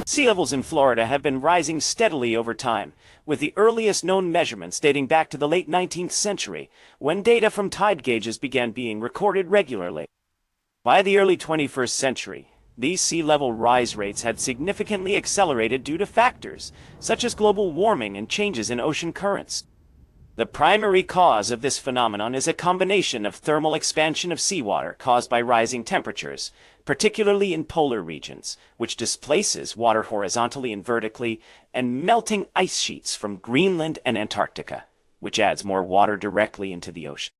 Sea levels in Florida have been rising steadily over time, with the earliest known measurements dating back to the late 19th century, when data from tide gauges began being recorded regularly. By the early 21st century, these sea level rise rates had significantly accelerated due to factors such as global warming and changes in ocean currents. The primary cause of this phenomenon is a combination of thermal expansion of seawater caused by rising temperatures, particularly in polar regions, which displaces water horizontally and vertically, and melting ice sheets from Greenland and Antarctica, which adds more water directly into the ocean.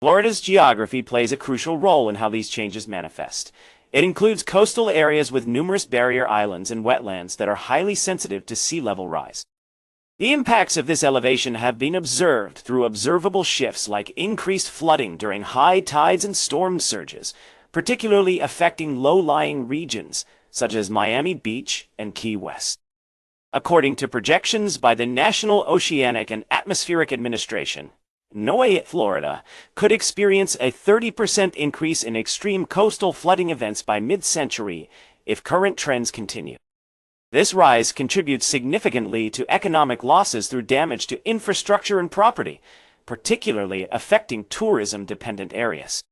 Florida's geography plays a crucial role in how these changes manifest. It includes coastal areas with numerous barrier islands and wetlands that are highly sensitive to sea level rise. The impacts of this elevation have been observed through observable shifts like increased flooding during high tides and storm surges, particularly affecting low-lying regions such as Miami Beach and Key West. According to projections by the National Oceanic and Atmospheric Administration, NOAA, Florida could experience a 30% increase in extreme coastal flooding events by mid-century if current trends continue. This rise contributes significantly to economic losses through damage to infrastructure and property, particularly affecting tourism-dependent areas.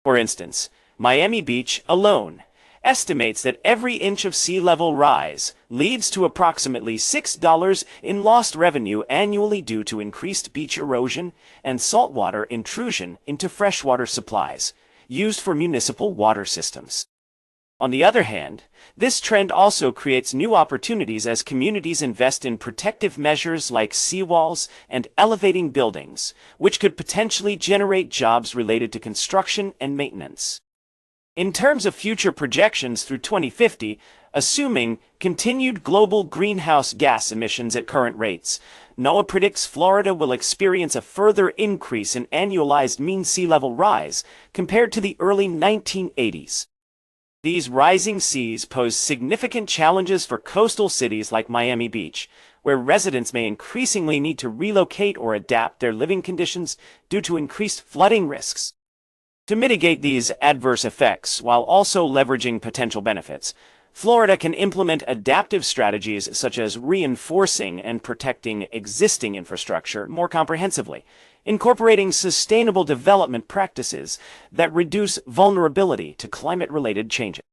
For instance, Miami Beach alone estimates that every inch of sea level rise leads to approximately $6 in lost revenue annually due to increased beach erosion and saltwater intrusion into freshwater supplies used for municipal water systems. On the other hand, this trend also creates new opportunities as communities invest in protective measures like seawalls and elevating buildings, which could potentially generate jobs related to construction and maintenance. In terms of future projections through 2050, assuming continued global greenhouse gas emissions at current rates, NOAA predicts Florida will experience a further increase in annualized mean sea level rise compared to the early 1980s. These rising seas pose significant challenges for coastal cities like Miami Beach, where residents may increasingly need to relocate or adapt their living conditions due to increased flooding risks. To mitigate these adverse effects while also leveraging potential benefits, Florida can implement adaptive strategies such as reinforcing and protecting existing infrastructure more comprehensively, incorporating sustainable development practices that reduce vulnerability to climate-related changes.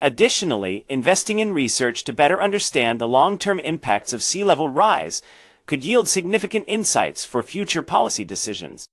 Additionally, investing in research to better understand the long-term impacts of sea level rise could yield significant insights for future policy decisions.